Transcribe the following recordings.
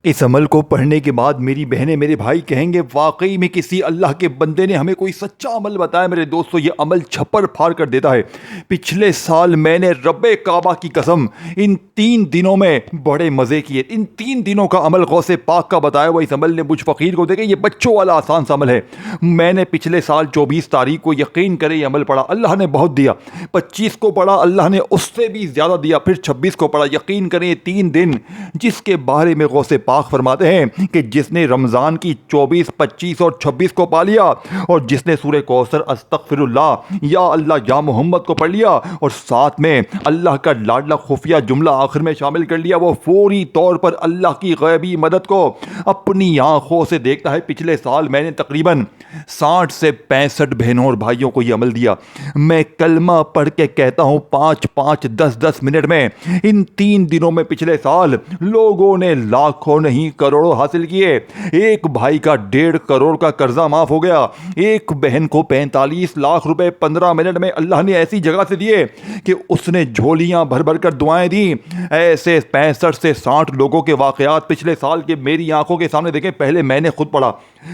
اس عمل کو پڑھنے کے بعد میری بہنیں میرے بھائی کہیں گے واقعی میں کسی اللہ کے بندے نے ہمیں کوئی سچا عمل بتایا۔ میرے دوستو، یہ عمل چھپڑ پھاڑ کر دیتا ہے۔ پچھلے سال میں نے رب کعبہ کی قسم ان 3 دنوں میں بڑے مزے کیے۔ ان 3 دنوں کا عمل غوث پاک کا بتایا ہوا اس عمل نے مجھ فقیر کو دیکھے، یہ بچوں والا آسان سا عمل ہے۔ میں نے پچھلے سال 24 تاریخ کو یقین کرے یہ عمل پڑھا، اللہ نے بہت دیا۔ 25 کو پڑھا، اللہ نے اس سے بھی زیادہ دیا۔ پھر 26 کو پڑھا، یقین کریں یہ 3 دن جس کے بارے میں غوث پاک فرماتے ہیں کہ جس نے رمضان کی 24، 25 اور 26 کو پا لیا، اور جس نے سورہ کوثر استغفر اللہ یا اللہ یا محمد کو پڑھ لیا اور ساتھ میں اللہ کا لاڈلا خفیہ جملہ آخر میں شامل کر لیا، وہ فوری طور پر اللہ کی غیبی مدد کو اپنی آنکھوں سے دیکھتا ہے۔ پچھلے سال میں نے تقریباً 60 سے 65 بہنوں اور بھائیوں کو یہ عمل دیا۔ میں کلمہ پڑھ کے کہتا ہوں 5 10 منٹ میں ان 3 دنوں میں پچھلے سال لوگوں نے لاکھوں نہیں کروڑوں حاصل کیے۔ ایک بھائی کا 1.5 کروڑ کا قرضہ معاف ہو گیا۔ ایک بہن کو 45 لاکھ روپے 15 منٹ میں اللہ نے ایسی جگہ سے دیے کہ اس نے جھولیاں بھر بھر کر دعائیں دی۔ ایسے 65 سے 60 لوگوں کے واقعات پچھلے سال کے میری آنکھوں کے سامنے دیکھیں۔ پہلے میں نے خود پڑھا،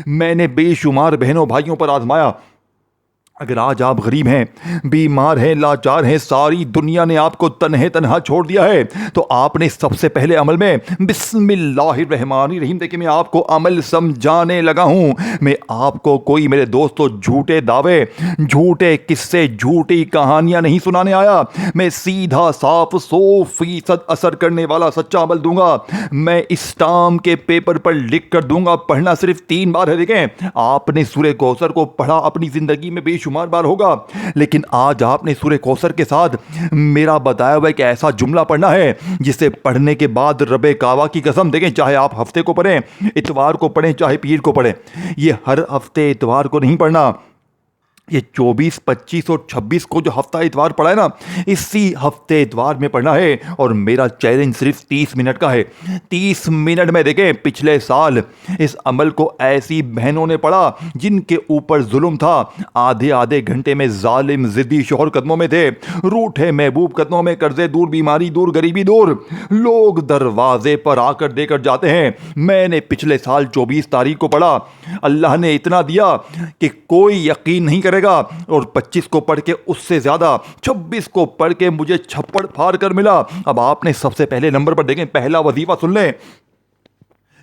میں نے بے شمار بہنوں بھائیوں پر آزمایا۔ اگر آج آپ غریب ہیں، بیمار ہیں، لاچار ہیں، ساری دنیا نے آپ کو تنہا چھوڑ دیا ہے، تو آپ نے سب سے پہلے عمل میں بسم اللہ الرحمن الرحیم، دیکھیں میں آپ کو عمل سمجھانے لگا ہوں۔ میں آپ کو کوئی میرے دوستو جھوٹے دعوے، جھوٹے قصے، جھوٹی کہانیاں نہیں سنانے آیا۔ میں سیدھا صاف 100% اثر کرنے والا سچا عمل دوں گا۔ میں اسٹام کے پیپر پر لکھ کر دوں گا۔ پڑھنا صرف 3 بار ہے۔ دیکھیں آپ نے سورہ کوثر کو پڑھا، اپنی زندگی میں بے شمار بار ہوگا، لیکن آج آپ نے سورہ کوثر کے ساتھ میرا بتایا ہوا ایک ایسا جملہ پڑھنا ہے جسے پڑھنے کے بعد رب کعبہ کی قسم، دیکھیں چاہے آپ ہفتے کو پڑھیں، اتوار کو پڑھیں، چاہے پیر کو پڑھیں، یہ ہر ہفتے اتوار کو نہیں پڑھنا۔ یہ 24، 25 اور 26 کو جو ہفتہ اتوار پڑھا ہے نا، اسی ہفتے اتوار میں پڑھنا ہے۔ اور میرا چیلنج صرف 30 منٹ کا ہے۔ 30 منٹ میں دیکھیں پچھلے سال اس عمل کو ایسی بہنوں نے پڑھا جن کے اوپر ظلم تھا، آدھے گھنٹے میں ظالم ضدی شوہر قدموں میں تھے، روٹھے محبوب قدموں میں، قرضے دور، بیماری دور، غریبی دور، لوگ دروازے پر آ کر دے کر جاتے ہیں۔ میں نے پچھلے سال 24 تاریخ کو پڑھا، اللہ نے اتنا دیا کہ کوئی یقین نہیں کرے گا، اور 25 کو پڑھ کے اس سے زیادہ، 26 کو پڑھ کے مجھے چھپڑ پھاڑ کر ملا۔ اب آپ نے سب سے پہلے نمبر پر دیکھیں پہلا وظیفہ سن لیں،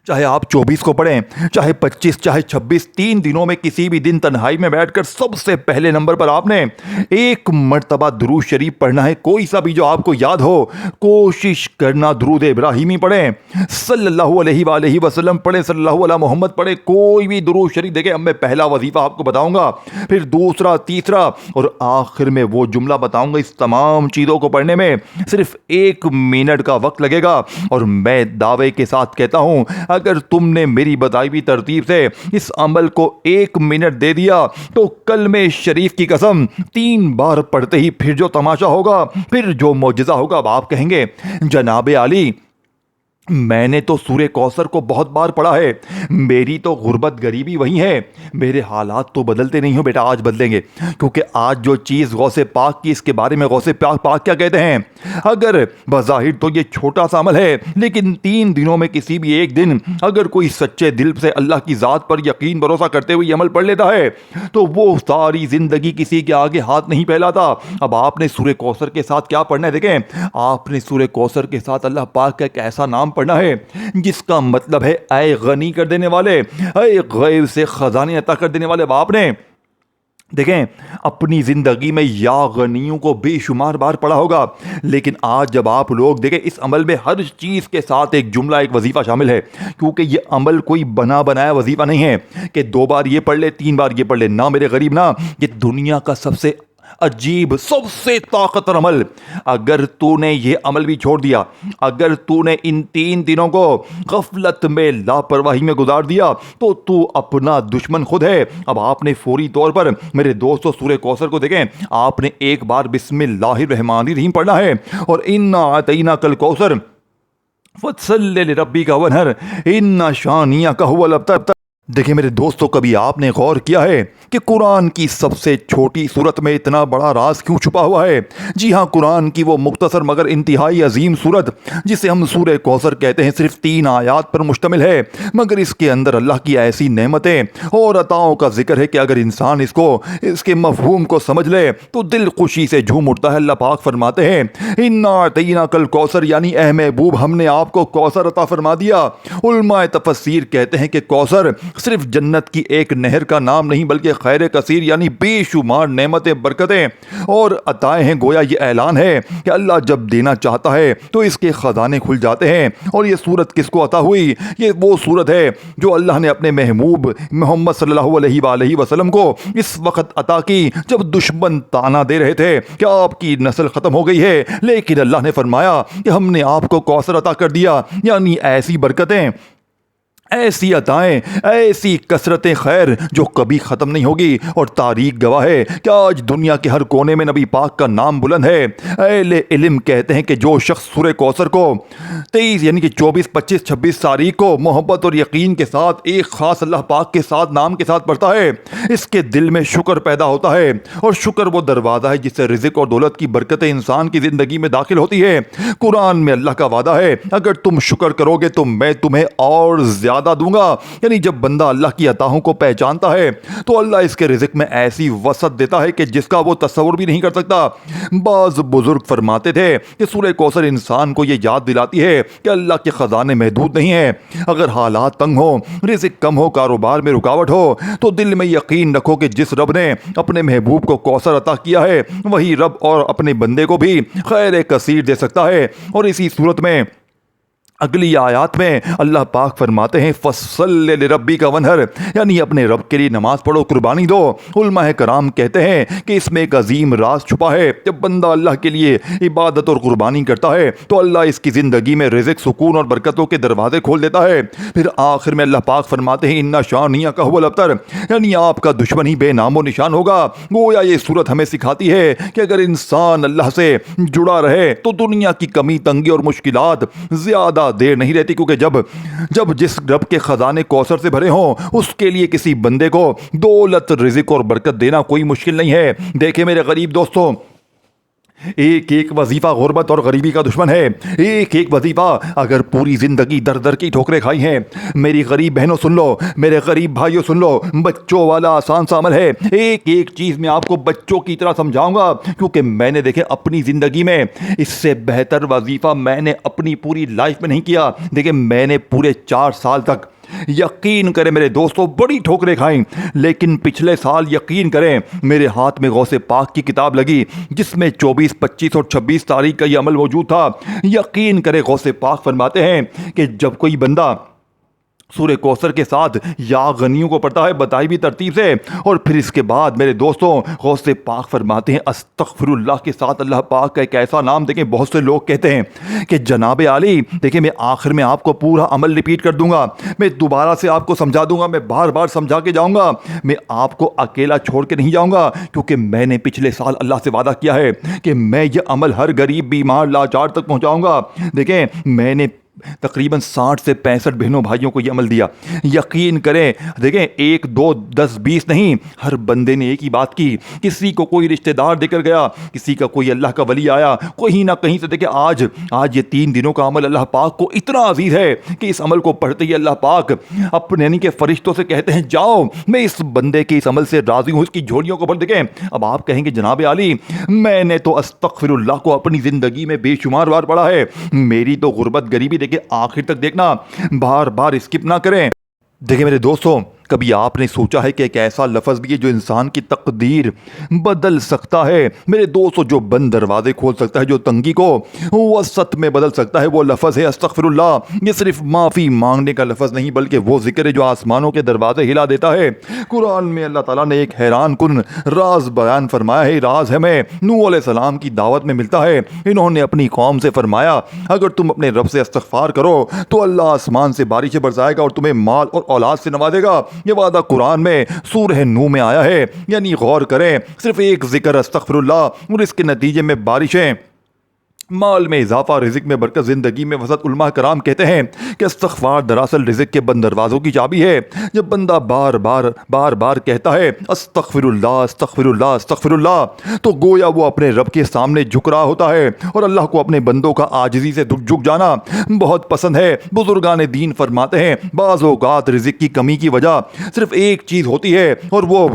چاہے آپ 24 کو پڑھیں، چاہے 25، چاہے 26، 3 دنوں میں کسی بھی دن تنہائی میں بیٹھ کر سب سے پہلے نمبر پر آپ نے 1 مرتبہ درود شریف پڑھنا ہے، کوئی سا بھی جو آپ کو یاد ہو۔ کوشش کرنا درود ابراہیمی پڑھیں، صلی اللہ علیہ وآلہ وسلم پڑھیں، صلی اللہ علیہ محمد پڑھیں، کوئی بھی درود شریف۔ دیکھیں اب میں پہلا وظیفہ آپ کو بتاؤں گا، پھر دوسرا، تیسرا، اور آخر میں وہ جملہ بتاؤں گا۔ اس تمام چیزوں کو پڑھنے میں صرف 1 منٹ کا وقت لگے گا، اور میں دعوے کے ساتھ کہتا ہوں اگر تم نے میری بتائی ہوئی ترتیب سے اس عمل کو 1 منٹ دے دیا تو کلمہ شریف کی قسم 3 بار پڑھتے ہی پھر جو تماشا ہوگا، پھر جو معجزہ ہوگا، اب آپ کہیں گے جناب عالی میں نے تو سورہ کوثر کو بہت بار پڑھا ہے، میری تو غربت غریبی وہی ہے، میرے حالات تو بدلتے نہیں ہو۔ بیٹا آج بدلیں گے، کیونکہ آج جو چیز غوث پاک کی، اس کے بارے میں غوث پاک کیا کہتے ہیں؟ اگر بظاہر تو یہ چھوٹا سا عمل ہے، لیکن 3 دنوں میں کسی بھی ایک دن اگر کوئی سچے دل سے اللہ کی ذات پر یقین بھروسہ کرتے ہوئے یہ عمل پڑھ لیتا ہے تو وہ ساری زندگی کسی کے آگے ہاتھ نہیں پھیلاتا۔ اب آپ نے سورہ کوثر کے ساتھ کیا پڑھنا ہے؟ دیکھیں آپ نے سورہ کوثر کے ساتھ اللہ پاک کا ایک ایسا نام پڑھنا ہے جس کا مطلب ہے اے غنی کر دینے والے، اے غیب سے خزانے عطا کر دینے والے۔ اب آپ نے دیکھیں اپنی زندگی میں یا غنیوں کو بے شمار بار پڑھا ہوگا، لیکن آج جب آپ لوگ دیکھیں اس عمل میں ہر چیز کے ساتھ ایک جملہ، ایک وظیفہ شامل ہے، کیونکہ یہ عمل کوئی بنا بنایا وظیفہ نہیں ہے کہ 2 بار یہ پڑھ لے، 3 بار یہ پڑھ لے۔ نہ میرے غریب، نہ، یہ دنیا کا سب سے عجیب، سب سے طاقتور عمل۔ اگر تو نے یہ عمل بھی چھوڑ دیا، اگر تو نے ان 3 دنوں کو غفلت میں، لاپرواہی میں گزار دیا تو اپنا دشمن خود ہے۔ اب آپ نے فوری طور پر میرے دوستو سورہ کوثر کو دیکھیں، آپ نے 1 بار بسم اللہ الرحمن الرحیم پڑھنا ہے، اور انا اعطیناک الکوثر فصلی لربک وانحر ان شانئک ھو الابتر۔ دیکھیں میرے دوستو، کبھی آپ نے غور کیا ہے کہ قرآن کی سب سے چھوٹی صورت میں اتنا بڑا راز کیوں چھپا ہوا ہے؟ جی ہاں، قرآن کی وہ مختصر مگر انتہائی عظیم صورت جسے ہم سورہ کوثر کہتے ہیں صرف 3 آیات پر مشتمل ہے، مگر اس کے اندر اللہ کی ایسی نعمتیں اور عطاؤں کا ذکر ہے کہ اگر انسان اس کے مفہوم کو سمجھ لے تو دل خوشی سے جھوم اٹھتا ہے۔ اللہ پاک فرماتے ہیں انا اعطیناک الکوثر، یعنی اے محبوب ہم نے آپ کو کوثر عطا فرما دیا۔ علماء تفسیر کہتے ہیں کہ کوثر صرف جنت کی ایک نہر کا نام نہیں بلکہ خیر کثیر یعنی بے شمار نعمتیں، برکتیں اور عطائیں ہیں۔ گویا یہ اعلان ہے کہ اللہ جب دینا چاہتا ہے تو اس کے خزانے کھل جاتے ہیں۔ اور یہ صورت کس کو عطا ہوئی؟ یہ وہ صورت ہے جو اللہ نے اپنے محبوب محمد صلی اللہ علیہ وآلہ وسلم کو اس وقت عطا کی جب دشمن تانا دے رہے تھے کہ آپ کی نسل ختم ہو گئی ہے، لیکن اللہ نے فرمایا کہ ہم نے آپ کو کوثر عطا کر دیا، یعنی ایسی برکتیں، ایسی عطائیں، ایسی کثرت خیر جو کبھی ختم نہیں ہوگی۔ اور تاریخ گواہ ہے کہ آج دنیا کے ہر کونے میں نبی پاک کا نام بلند ہے۔ اہل علم کہتے ہیں کہ جو شخص سورہ کوثر کو 23 یعنی کہ 24، 25، 26 تاریخ کو محبت اور یقین کے ساتھ ایک خاص اللہ پاک کے ساتھ نام کے ساتھ پڑھتا ہے، اس کے دل میں شکر پیدا ہوتا ہے۔ اور شکر وہ دروازہ ہے جس سے رزق اور دولت کی برکتیں انسان کی زندگی میں داخل ہوتی ہے۔ قرآن میں اللہ کا وعدہ ہے اگر تم شکر کرو گے تو میں تمہیں اور زیادہ دوں گا۔ یعنی جب بندہ اللہ کی عطاؤں کو پہچانتا ہے تو اللہ اس کے رزق میں ایسی وسعت دیتا ہے کہ جس کا وہ تصور بھی نہیں کر سکتا۔ بعض بزرگ فرماتے تھے کہ سورہ کوثر انسان کو یہ یاد دلاتی ہے کہ اللہ کے خزانے محدود نہیں ہیں۔ اگر حالات تنگ ہو، رزق کم ہو، کاروبار میں رکاوٹ ہو، تو دل میں یقین رکھو کہ جس رب نے اپنے محبوب کو کوثر عطا کیا ہے وہی رب اور اپنے بندے کو بھی خیر کثیر دے سکتا ہے۔ اور اسی صورت میں اگلی آیات میں اللہ پاک فرماتے ہیں فَصَلِّ لِرَبِّكَ وَانْحَرْ، یعنی اپنے رب کے لیے نماز پڑھو، قربانی دو۔ علماء کرام کہتے ہیں کہ اس میں ایک عظیم راز چھپا ہے۔ جب بندہ اللہ کے لیے عبادت اور قربانی کرتا ہے تو اللہ اس کی زندگی میں رزق، سکون اور برکتوں کے دروازے کھول دیتا ہے۔ پھر آخر میں اللہ پاک فرماتے ہیں اِنَّ شَانِئَکَ هُوَ الْأَبْتَرُ، یعنی آپ کا دشمن ہی بے نام و نشان ہوگا۔ گویا یہ صورت ہمیں سکھاتی ہے کہ اگر انسان اللہ سے جڑا رہے تو دنیا کی کمی، تنگی اور مشکلات زیادہ دیر نہیں رہتی، کیونکہ جب جس رب کے خزانے کوثر سے بھرے ہوں اس کے لیے کسی بندے کو دولت، رزق اور برکت دینا کوئی مشکل نہیں ہے۔ دیکھیں میرے غریب دوستوں، ایک ایک وظیفہ غربت اور غریبی کا دشمن ہے۔ ایک ایک وظیفہ اگر پوری زندگی در در کی ٹھوکریں کھائی ہیں۔ میری غریب بہنوں سن لو، میرے غریب بھائیوں سن لو، بچوں والا آسان سا عمل ہے۔ ایک ایک چیز میں آپ کو بچوں کی طرح سمجھاؤں گا، کیونکہ میں نے دیکھے اپنی زندگی میں اس سے بہتر وظیفہ میں نے اپنی پوری لائف میں نہیں کیا۔ دیکھیں میں نے پورے 4 سال تک، یقین کریں میرے دوستوں، بڑی ٹھوکریں کھائیں، لیکن پچھلے سال یقین کریں میرے ہاتھ میں غوث پاک کی کتاب لگی جس میں 24، 25 اور 26 تاریخ کا یہ عمل موجود تھا۔ یقین کریں غوث پاک فرماتے ہیں کہ جب کوئی بندہ سورہ کوثر کے ساتھ یا غنیوں کو پڑھتا ہے بتائی بھی ترتیب سے، اور پھر اس کے بعد میرے دوستوں غوث پاک فرماتے ہیں استغفر اللہ کے ساتھ اللہ پاک کا ایک ایسا نام۔ دیکھیں بہت سے لوگ کہتے ہیں کہ جناب عالی، دیکھیں میں آخر میں آپ کو پورا عمل ریپیٹ کر دوں گا، میں دوبارہ سے آپ کو سمجھا دوں گا، میں بار بار سمجھا کے جاؤں گا، میں آپ کو اکیلا چھوڑ کے نہیں جاؤں گا، کیونکہ میں نے پچھلے سال اللہ سے وعدہ کیا ہے کہ میں یہ عمل ہر غریب، بیمار، لاچار تک پہنچاؤں گا۔ دیکھیں میں نے تقریباً 60 سے 65 بہنوں بھائیوں کو یہ عمل دیا۔ یقین کریں، دیکھیں 1، 2، 10، 20 نہیں، ہر بندے نے ایک ہی بات کی۔ کسی کو کوئی رشتہ دار دے کر گیا، کسی کا کوئی اللہ کا ولی آیا، کہیں نہ کہیں سے۔ دیکھیں آج یہ 3 دنوں کا عمل اللہ پاک کو اتنا عزیز ہے کہ اس عمل کو پڑھتے ہی اللہ پاک اپنے یعنی کہ فرشتوں سے کہتے ہیں جاؤ میں اس بندے کے اس عمل سے راضی ہوں، اس کی جھولیوں کو بھر۔ دیکھیں اب آپ کہیں گے جناب عالی میں نے تو استغفر اللہ کو اپنی زندگی میں بے شمار بار پڑھا ہے، میری تو غربت، غریبی، دیکھیں آخر تک دیکھنا، بار بار اسکپ نہ کریں۔ دیکھیں میرے دوستوں، کبھی آپ نے سوچا ہے کہ ایک ایسا لفظ بھی ہے جو انسان کی تقدیر بدل سکتا ہے؟ میرے دوستو، جو بند دروازے کھول سکتا ہے، جو تنگی کو وسعت میں بدل سکتا ہے، وہ لفظ ہے استغفر اللہ۔ یہ صرف معافی مانگنے کا لفظ نہیں بلکہ وہ ذکر ہے جو آسمانوں کے دروازے ہلا دیتا ہے۔ قرآن میں اللہ تعالیٰ نے ایک حیران کن راز بیان فرمایا ہے۔ راز ہمیں نوح علیہ السلام کی دعوت میں ملتا ہے۔ انہوں نے اپنی قوم سے فرمایا اگر تم اپنے رب سے استغفار کرو تو اللہ آسمان سے بارشیں برسائے گا اور تمہیں مال اور اولاد سے نوازے گا۔ یہ وعدہ قرآن میں سورہ نوح میں آیا ہے۔ یعنی غور کریں، صرف ایک ذکر استغفر اللہ اور اس کے نتیجے میں بارشیں مال میں اضافہ، رزق میں برکت، زندگی میں وسعت۔ علماء کرام کہتے ہیں کہ استغفار دراصل رزق کے بند دروازوں کی چابی ہے۔ جب بندہ بار بار کہتا ہے استغفر اللہ استغفر اللہ استغفر اللہ، تو گویا وہ اپنے رب کے سامنے جھک رہا ہوتا ہے، اور اللہ کو اپنے بندوں کا عاجزی سے جھک جانا بہت پسند ہے۔ بزرگان دین فرماتے ہیں بعض اوقات رزق کی کمی کی وجہ صرف ایک چیز ہوتی ہے، اور وہ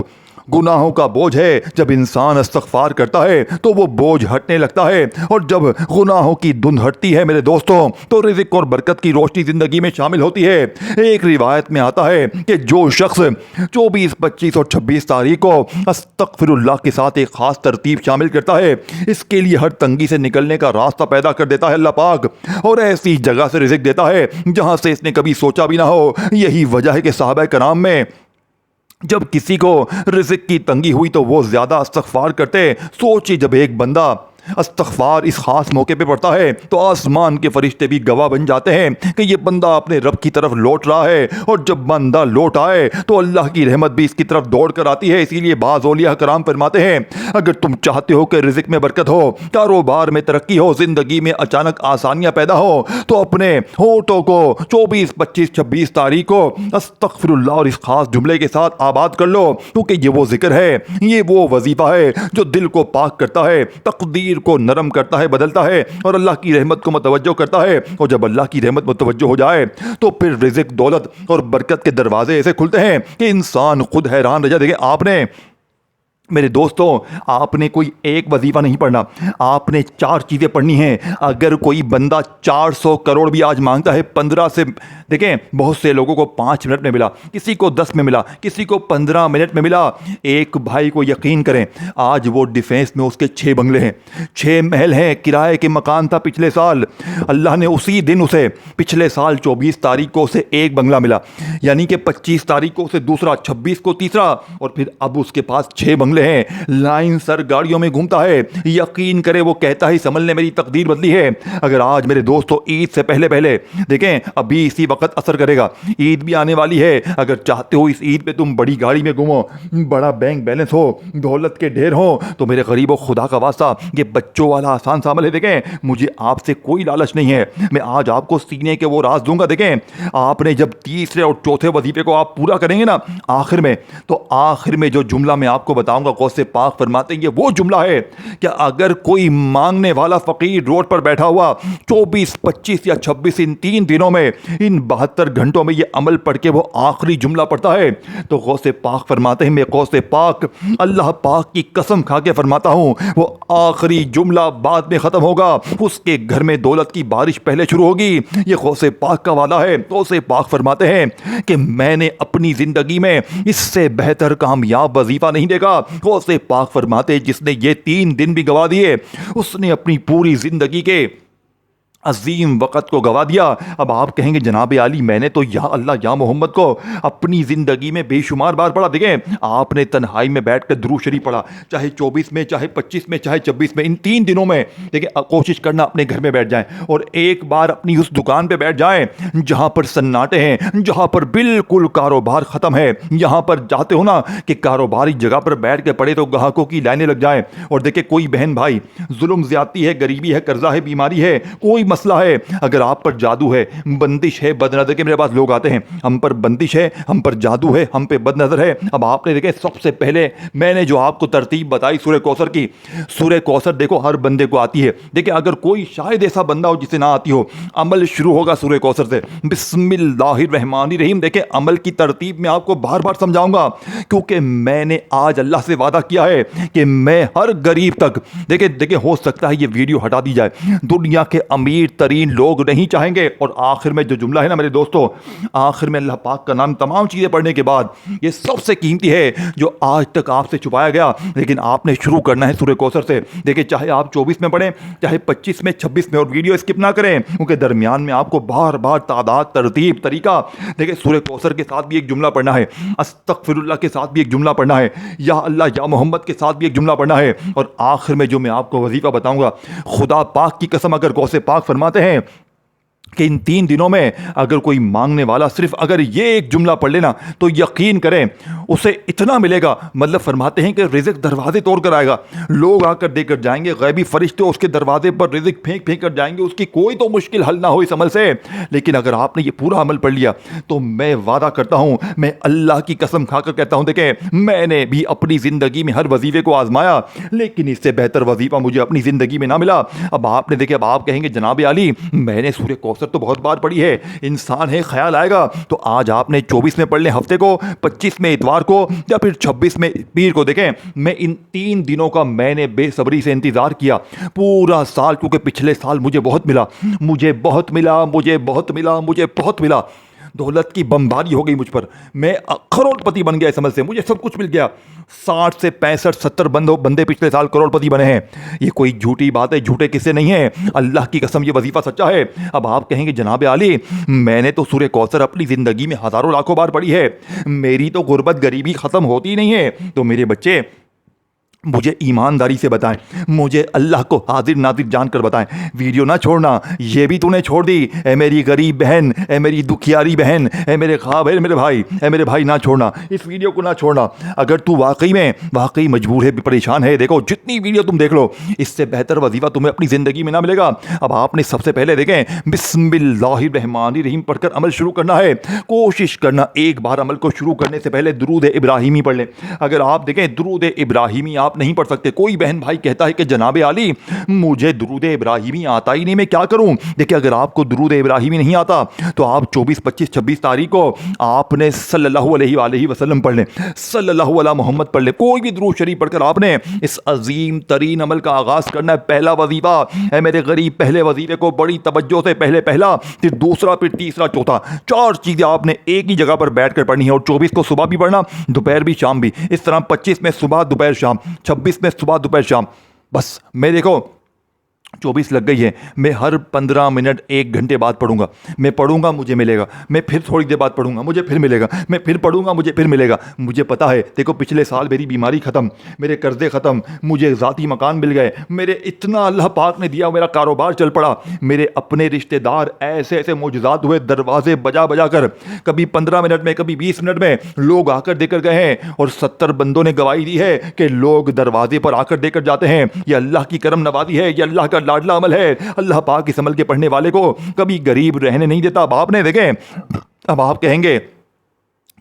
گناہوں کا بوجھ ہے۔ جب انسان استغفار کرتا ہے تو وہ بوجھ ہٹنے لگتا ہے، اور جب گناہوں کی دھند ہٹتی ہے میرے دوستوں، تو رزق اور برکت کی روشنی زندگی میں شامل ہوتی ہے۔ ایک روایت میں آتا ہے کہ جو شخص 24، 25 اور 26 تاریخ کو استغفر اللہ کے ساتھ ایک خاص ترتیب شامل کرتا ہے، اس کے لیے ہر تنگی سے نکلنے کا راستہ پیدا کر دیتا ہے اللہ پاک، اور ایسی جگہ سے رزق دیتا ہے جہاں سے اس نے کبھی سوچا بھی نہ ہو۔ یہی وجہ ہے کہ صحابہ کرام میں جب کسی کو رزق کی تنگی ہوئی تو وہ زیادہ استغفار کرتے۔ سوچی جب ایک بندہ استغفار اس خاص موقع پہ پڑتا ہے تو آسمان کے فرشتے بھی گواہ بن جاتے ہیں کہ یہ بندہ اپنے رب کی طرف لوٹ رہا ہے، اور جب بندہ لوٹ آئے تو اللہ کی رحمت بھی اس کی طرف دوڑ کر آتی ہے۔ اسی لیے بعض اولیاء کرام فرماتے ہیں اگر تم چاہتے ہو کہ رزق میں برکت ہو، کاروبار میں ترقی ہو، زندگی میں اچانک آسانیاں پیدا ہو، تو اپنے ہونٹوں کو 24، 25، 26 تاریخ کو استغفر اللہ اور اس خاص جملے کے ساتھ آباد کر لو، کیونکہ یہ وہ ذکر ہے، یہ وہ وظیفہ ہے جو دل کو پاک کرتا ہے، تقدیر کو نرم کرتا ہے، بدلتا ہے، اور اللہ کی رحمت کو متوجہ کرتا ہے۔ اور جب اللہ کی رحمت متوجہ ہو جائے تو پھر رزق، دولت اور برکت کے دروازے ایسے کھلتے ہیں کہ انسان خود حیران رہ جائے۔ دیکھیں آپ نے میرے دوستوں، آپ نے کوئی ایک وظیفہ نہیں پڑھنا، آپ نے 4 چیزیں پڑھنی ہیں۔ اگر کوئی بندہ 400 کروڑ بھی آج مانگتا ہے 15 سے، دیکھیں بہت سے لوگوں کو 5 منٹ میں ملا، کسی کو 10 میں ملا، کسی کو 15 منٹ میں ملا۔ ایک بھائی کو یقین کریں آج وہ ڈیفینس میں اس کے 6 بنگلے ہیں، 6 محل ہیں، کرائے کے مکان تھا پچھلے سال، اللہ نے اسی دن اسے پچھلے سال 24 تاریخ کو اسے ایک بنگلہ ملا، یعنی کہ 25 تاریخ کو اسے دوسرا، 26 کو تیسرا، اور پھر اب اس کے پاس 6 بنگلے ہیں، لائن سر گاڑیوں میں گھومتا ہے۔ یقین کرے وہ کہتا ہی سمل نے میری تقدیر بدلی ہے۔ اگر آج میرے دوستو عید سے پہلے دیکھیں ابھی اسی وقت اثر کرے گا، عید بھی آنے والی ہے، اگر چاہتے ہو اس عید پہ تم بڑی گاڑی میں گھومو، بڑا بینک بیلنس ہو، دولت کے ڈھیر ہو، تو میرے غریبوں خدا کا واسطہ یہ بچوں والا آسان سا عمل ہے۔ دیکھیں مجھے آپ سے کوئی لالچ نہیں ہے، میں آج آپ کو سینے کے وہ راز دوں گا۔ دیکھیں آپ نے جب تیسرے اور چوتھے وظیفے کو آپ پورا کریں گے نا، آخر میں جو جملہ میں آپ کو بتاؤں گا، غوث پاک فرماتے ہیں یہ وہ جملہ ہے کہ اگر کوئی مانگنے والا فقیر روڈ پر بیٹھا ہوا 24، 25 یا 26 ان 3 دنوں میں، ان 72 گھنٹوں میں یہ عمل پڑھ کے وہ آخری جملہ پڑھتا ہے، تو غوث پاک فرماتے ہیں میں غوث پاک اللہ پاک کی قسم کھا کے فرماتا ہوں وہ آخری جملہ بعد میں ختم ہوگا، اس کے گھر میں دولت کی بارش پہلے شروع ہوگی۔ یہ غوث پاک کا وعدہ ہے۔ غوث پاک فرماتے ہیں کہ میں نے اپنی زندگی میں اس سے بہتر کامیاب وظیفہ نہیں دیکھا۔ غوث پاک فرماتے جس نے یہ 3 دن بھی گوا دیے، اس نے اپنی پوری زندگی کے عظیم وقت کو گوا دیا۔ اب آپ کہیں گے جناب عالی میں نے تو یا اللہ یا محمد کو اپنی زندگی میں بے شمار بار پڑھا۔ دیکھیں آپ نے تنہائی میں بیٹھ کر درود شریف پڑھا، چاہے 24 میں، چاہے 25 میں، چاہے 26 میں، ان 3 دنوں میں دیکھیں کوشش کرنا اپنے گھر میں بیٹھ جائیں اور ایک بار اپنی اس دکان پہ بیٹھ جائیں جہاں پر سناٹے ہیں، جہاں پر بالکل کاروبار ختم ہے، یہاں پر جاتے ہو نا کہ کاروباری جگہ پر بیٹھ کے پڑے تو گاہکوں کی لائنیں لگ جائیں، اور دیکھیں کوئی بہن بھائی ظلم زیادتی ہے، غریبی ہے، قرضہ ہے، بیماری ہے، کوئی مسئلہ ہے، اگر آپ پر جادو ہے، بندش ہے، بد نظر کے میرے پاس لوگ آتے ہیں ہم پر بندش ہے، ہم پر جادو ہے، ہم پہ بد نظر ہے۔ اب آپ نے دیکھیں سب سے پہلے میں نے جو آپ کو ترتیب بتائی سورہ کوثر کی، سورہ کوثر دیکھو ہر بندے کو آتی ہے۔ دیکھیں اگر کوئی شاید ایسا بندہ ہو جسے نہ آتی ہو، عمل شروع ہوگا سورہ کوثر سے، بسم اللہ الرحمن الرحیم۔ دیکھیں عمل کی ترتیب میں آپ کو بار بار سمجھاؤں گا کیونکہ میں نے آج اللہ سے وعدہ کیا ہے کہ میں ہر غریب تک، دیکھیں ہو سکتا ہے یہ ویڈیو ہٹا دی جائے، دنیا کے امیر ترین لوگ نہیں چاہیں گے، اور آخر میں جو جملہ ہے نا میرے دوستو، آخر میں اللہ پاک کا نام تمام چیزیں پڑھنے کے بعد یہ سب سے قیمتی ہے جو آج تک آپ سے چھپایا گیا، لیکن آپ نے شروع کرنا ہے سورہ کوثر سے۔ دیکھیں چاہے آپ 24 میں پڑھیں، چاہے 25 میں، 26 میں، اور ویڈیو اسکپ نہ کریں کیونکہ درمیان میں آپ کو بار بار تعداد، ترتیب، طریقہ، دیکھیں سورہ کوثر کے ساتھ بھی ایک جملہ پڑھنا ہے، استغفر اللہ کے ساتھ بھی ایک جملہ پڑھنا ہے، یا اللہ یا محمد کے ساتھ بھی ایک جملہ پڑھنا ہے، اور آخر میں جو میں آپ کو وظیفہ بتاؤں گا، خدا پاک کی قسم اگر غوث پاک فرماتے ہیں کہ ان 3 دنوں میں اگر کوئی مانگنے والا صرف اگر یہ ایک جملہ پڑھ لینا تو یقین کریں اسے اتنا ملے گا. مطلب فرماتے ہیں کہ رزق دروازے توڑ کر آئے گا, لوگ آ کر دے کر جائیں گے, غیبی فرشتے اس کے دروازے پر رزق پھینک پھینک کر جائیں گے, اس کی کوئی تو مشکل حل نہ ہو اس عمل سے. لیکن اگر آپ نے یہ پورا عمل پڑھ لیا تو میں وعدہ کرتا ہوں, میں اللہ کی قسم کھا کر کہتا ہوں, دیکھیں میں نے بھی اپنی زندگی میں ہر وظیفے کو آزمایا لیکن اس سے بہتر وظیفہ مجھے اپنی زندگی میں نہ ملا. اب آپ نے دیکھے, اب آپ کہیں گے جناب علی میں نے سورہ کوثر تو بہت بار پڑھی ہے, انسان ہے خیال آئے گا, تو آج آپ نے 24 میں پڑھ لیں ہفتے کو, 25 میں اتوار کو, یا پھر 26 میں پیر کو. دیکھیں میں ان 3 دنوں کا میں نے بے صبری سے انتظار کیا پورا سال, کیونکہ پچھلے سال مجھے بہت ملا, مجھے بہت ملا, مجھے بہت ملا, مجھے بہت ملا. دولت کی بمباری ہو گئی مجھ پر, میں کروڑ پتی بن گیا اس عمل سے, مجھے سب کچھ مل گیا. 60 سے 65 70 بندے پچھلے سال کروڑ پتی بنے ہیں. یہ کوئی جھوٹی بات ہے, جھوٹے قصے نہیں ہیں, اللہ کی قسم یہ وظیفہ سچا ہے. اب آپ کہیں گے جناب علی میں نے تو سورہ کوثر اپنی زندگی میں ہزاروں لاکھوں بار پڑھی ہے, میری تو غربت غریبی ختم ہوتی نہیں ہے. تو میرے بچے مجھے ایمانداری سے بتائیں, مجھے اللہ کو حاضر ناظر جان کر بتائیں, ویڈیو نہ چھوڑنا. یہ بھی تو نے چھوڑ دی, اے میری غریب بہن, اے میری دکھیاری بہن, اے میرے خواب, اے میرے بھائی نہ چھوڑنا, اس ویڈیو کو نہ چھوڑنا. اگر تو واقعی مجبور ہے, پریشان ہے, دیکھو جتنی ویڈیو تم دیکھ لو اس سے بہتر وظیفہ تمہیں اپنی زندگی میں نہ ملے گا. اب آپ نے سب سے پہلے دیکھیں بسم اللہ الرحمن الرحیم پڑھ کر عمل شروع کرنا ہے. کوشش کرنا ایک بار عمل کو شروع کرنے سے پہلے درود ابراہیمی پڑھ لیں. اگر آپ دیکھیں درود ابراہیمی آپ نہیں پڑھ سکتے, کوئی بہن بھائی کہتا ہے کہ جناب علی مجھے درود ابراہیمی آتا ہی نہیں, میں کیا کروں؟ دیکھیں اگر آپ کو درود ابراہیمی نہیں آتا تو آپ 24 25 26 تاریخ کو آپ نے صلی اللہ علیہ وآلہ وسلم پڑھ لیں, صلی اللہ علی محمد پڑھ لیں, کوئی بھی درود شریف پڑھ کر آپ نے اس عظیم ترین عمل کا آغاز کرنا ہے. پہلا وظیفہ ہے میرے غریب, پہلے وظیفے کو بڑی توجہ سے پہلا, پھر دوسرا, پھر تیسرا, چوتھا, 4 چیزیں آپ نے ایک ہی جگہ پر بیٹھ کر پڑھنی ہے. اور 24 کو صبح بھی پڑھنا, دوپہر بھی, شام بھی. اس طرح 25 میں صبح دوپہر شام, 26 میں صبح دوپہر شام. بس میں دیکھو 24 لگ گئی ہے, میں ہر 15 منٹ 1 گھنٹے بعد پڑھوں گا. میں پڑھوں گا مجھے ملے گا, میں پھر تھوڑی دیر بعد پڑھوں گا مجھے پھر ملے گا, میں پھر پڑھوں گا مجھے پھر ملے گا. مجھے پتا ہے, دیکھو پچھلے سال میری بیماری ختم, میرے قرضے ختم, مجھے ذاتی مکان مل گئے, میرے اتنا اللہ پاک نے دیا, میرا کاروبار چل پڑا, میرے اپنے رشتہ دار ایسے معجزات ہوئے, دروازے بجا کر, کبھی 15 منٹ میں, کبھی 20 منٹ میں لوگ آ کر دے کر گئے ہیں. اور 70 بندوں نے گواہی دی ہے کہ لوگ دروازے پر آ کر دے کر جاتے ہیں. یہ اللہ کی کرم نوازی ہے, یہ اللہ کا لاڈلا عمل ہے. اللہ پاک اس عمل کے پڑھنے والے کو کبھی غریب رہنے نہیں دیتا. اب آپ نے دیکھیں, اب آپ کہیں گے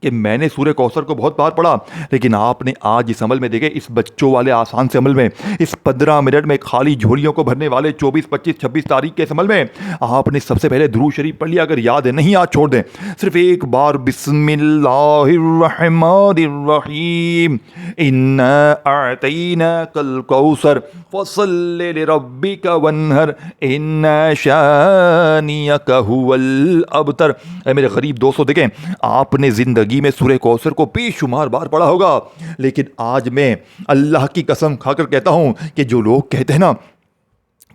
کہ میں نے سورہ کوثر کو بہت بار پڑھا, لیکن آپ نے آج اس عمل میں دیکھیں, اس بچوں والے آسان سے عمل میں, اس 15 منٹ میں خالی جھولیوں کو بھرنے والے 24 25 26 تاریخ کے اس عمل میں آپ نے سب سے پہلے درود شریف پڑھ لیا. اگر یاد ہے, نہیں یاد چھوڑ دیں, صرف ایک بار بسم اللہ الرحمن الرحیم انا اعطیناک الکوثر فصل لربک وانحر ان شانیک هو الابتر. اے میرے غریب دوستو, دیکھیں آپ نے زندگی میں سورہ کوثر کو بے شمار بار پڑھا ہوگا, لیکن آج میں اللہ کی قسم کھا کر کہتا ہوں کہ جو لوگ کہتے ہیں نا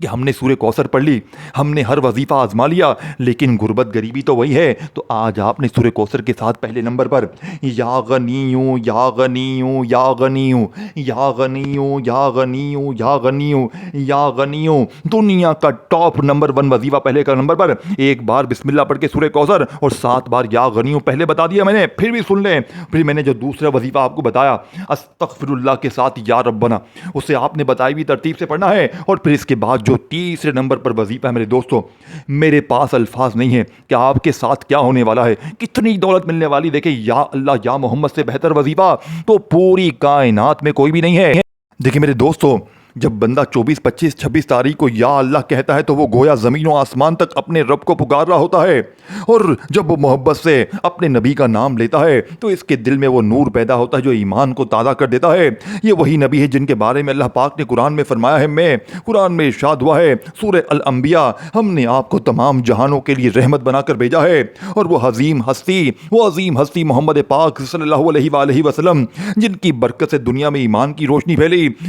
کہ ہم نے سورہ کوثر پڑھ لی, ہم نے ہر وظیفہ آزما لیا, لیکن غربت غریبی تو وہی ہے. تو آج آپ نے سورہ کوثر کے ساتھ پہلے نمبر پر یا غنیوں یا غنیوں یا غنیوں یا غنیوں یا غنیوں یا غنیوں یا غنیوں, دنیا کا ٹاپ نمبر 1 وظیفہ پہلے کا نمبر پر ایک بار بسم اللہ پڑھ کے سورہ کوثر, اور 7 بار یا غنیوں پہلے بتا دیا میں نے, پھر بھی سن لیں. پھر میں نے جو دوسرا وظیفہ آپ کو بتایا استغفر اللہ کے ساتھ یا ربنا, اسے آپ نے بتائی ہوئی ترتیب سے پڑھنا ہے. اور پھر اس کے بعد جو تیسرے نمبر پر وظیفہ ہے میرے دوستو, میرے پاس الفاظ نہیں ہے کہ آپ کے ساتھ کیا ہونے والا ہے, کتنی دولت ملنے والی. دیکھیں یا اللہ یا محمد سے بہتر وظیفہ تو پوری کائنات میں کوئی بھی نہیں ہے. دیکھیں میرے دوستو, جب بندہ 24 25 26 تاریخ کو یا اللہ کہتا ہے تو وہ گویا زمین و آسمان تک اپنے رب کو پکار رہا ہوتا ہے. اور جب وہ محبت سے اپنے نبی کا نام لیتا ہے تو اس کے دل میں وہ نور پیدا ہوتا ہے جو ایمان کو تازہ کر دیتا ہے. یہ وہی نبی ہے جن کے بارے میں اللہ پاک نے قرآن میں فرمایا ہے, میں قرآن میں ارشاد ہوا ہے سورہ الانبیاء, ہم نے آپ کو تمام جہانوں کے لیے رحمت بنا کر بھیجا ہے. اور وہ عظیم ہستی محمد پاک صلی اللہ علیہ وآلہ وسلم, جن کی برکت سے دنیا میں ایمان کی روشنی پھیلی,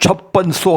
5600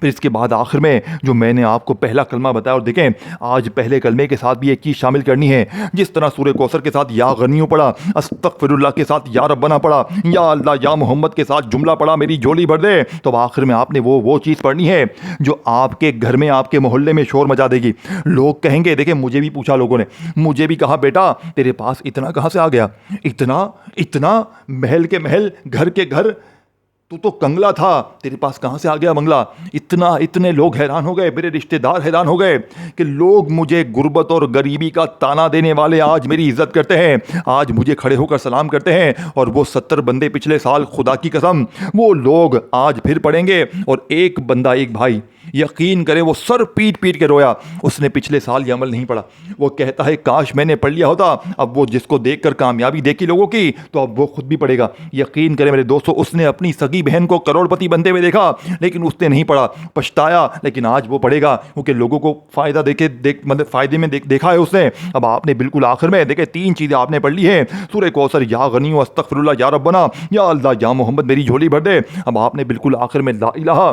پھر اس کے بعد آخر میں جو میں نے آپ کو پہلا کلمہ بتایا، اور دیکھیں آج پہلے کلمے کے ساتھ بھی ایک چیز شامل کرنی ہے، جس طرح سورہ کوثر کے ساتھ یا غنیوں پڑھا، استغفر اللہ کے ساتھ یا ربنا پڑھا، یا اللہ یا محمد کے ساتھ جملہ پڑھا میری جھولی بھر دے، تو آخر میں آپ نے وہ چیز پڑھنی ہے جو آپ کے گھر میں آپ کے محلے میں شور مچا دے گی۔ لوگ کہیں گے، دیکھیں مجھے بھی پوچھا لوگوں نے، مجھے بھی کہا بیٹا تیرے پاس اتنا کہاں سے آ گیا، اتنا محل کے محل گھر کے گھر، تو کنگلا تھا، تیرے پاس کہاں سے آ گیا بنگلہ؟ اتنے لوگ حیران ہو گئے، میرے رشتہ دار حیران ہو گئے کہ لوگ مجھے غربت اور غریبی کا تانا دینے والے آج میری عزت کرتے ہیں، آج مجھے کھڑے ہو کر سلام کرتے ہیں، اور وہ 70 بندے پچھلے سال خدا کی قسم وہ لوگ آج پھر پڑھیں گے، اور ایک بندہ ایک بھائی یقین کرے وہ سر پیٹ کے رویا، اس نے پچھلے سال یہ عمل نہیں پڑھا، وہ کہتا ہے کاش میں نے پڑھ لیا ہوتا، اب وہ جس کو دیکھ کر کامیابی دیکھی لوگوں کی تو اب وہ خود بھی پڑھے گا۔ یقین کرے میرے دوستو، اس نے اپنی سگی بہن کو کروڑ پتی بنتے ہوئے دیکھا لیکن اس نے نہیں پڑھا، پچھتایا، لیکن آج وہ پڑھے گا کیونکہ لوگوں کو فائدہ مطلب فائدے میں دیکھا ہے اس نے۔ اب آپ نے بالکل آخر میں دیکھیں 3 چیزیں آپ نے پڑھ لی ہیں، سورہ کوثر، یا غنی استغفر اللہ یا ربنا، یا اللہ یا محمد میری جھولی بھر دے۔ اب آپ نے بالکل آخر میں لا الہ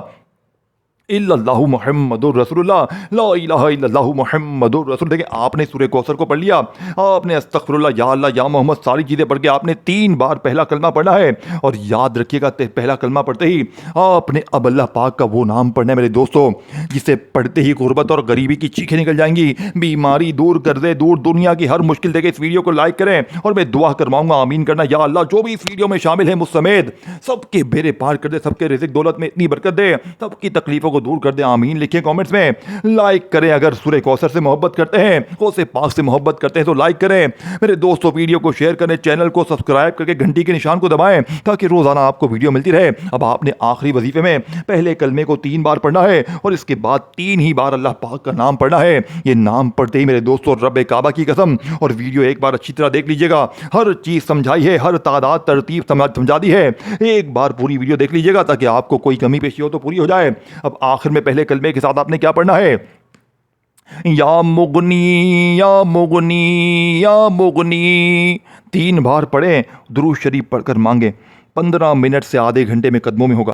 الا اللہ محمد الرسول اللہ، لا الہ الا اللہ محمد الرسول، دیکھیں آپ نے سورہ کوثر کو پڑھ لیا، آپ نے استغفر اللہ یا محمد ساری چیزیں پڑھ کے آپ نے 3 بار پہلا کلمہ پڑھا ہے، اور یاد رکھیے گا پہلا کلمہ پڑھتے ہی آپ نے اب اللہ پاک کا وہ نام پڑھنا ہے میرے دوستو جسے پڑھتے ہی غربت اور غریبی کی چیخیں نکل جائیں گی، بیماری دور کر دے، دور دنیا کی ہر مشکل۔ دیکھیں اس ویڈیو کو لائک کریں اور میں دعا کرواؤں گا، آمین کرنا، یا اللہ جو بھی اس ویڈیو میں شامل ہیں مجھ سمیت سب کے بیڑے پار کر دے، سب کے رزق دولت میں اتنی برکت دے، سب کی تکلیفوں کو دور کر دے، آمین لکھیں کامنٹس میں، لائک کریں اگر سورہ کوثر سے محبت کرتے ہیں، غوث پاک سے محبت کرتے ہیں تو لائک کریں میرے دوستو، ویڈیو کو شیئر کریں، چینل کو سبسکرائب کر کے گھنٹی کے نشان کو دبائیں تاکہ روزانہ آپ کو ویڈیو ملتی رہے۔ اب آپ نے آخری وظیفے میں پہلے کلمے کو 3 بار پڑھنا ہے اور اس کے بعد 3 ہی بار اللہ پاک کا نام پڑھنا ہے۔ یہ نام پڑھتے ہی میرے دوستو رب کعبہ کی قسم، اور ویڈیو ایک بار اچھی طرح دیکھ لیجئے گا، ہر چیز سمجھائی ہے، ہر تعداد ترتیب سمجھا دی ہے، ایک بار پوری ویڈیو دیکھ لیجئے گا تاکہ آپ کو کوئی کمی پیشی ہو تو پوری ہو جائے۔ اب آخر میں پہلے کلمے کے ساتھ آپ نے کیا پڑھنا ہے؟ یا مغنی یا مغنی یا مغنی، 3 بار پڑھیں، درود شریف پڑھ کر مانگیں، 15 منٹ سے آدھے گھنٹے میں قدموں میں ہوگا۔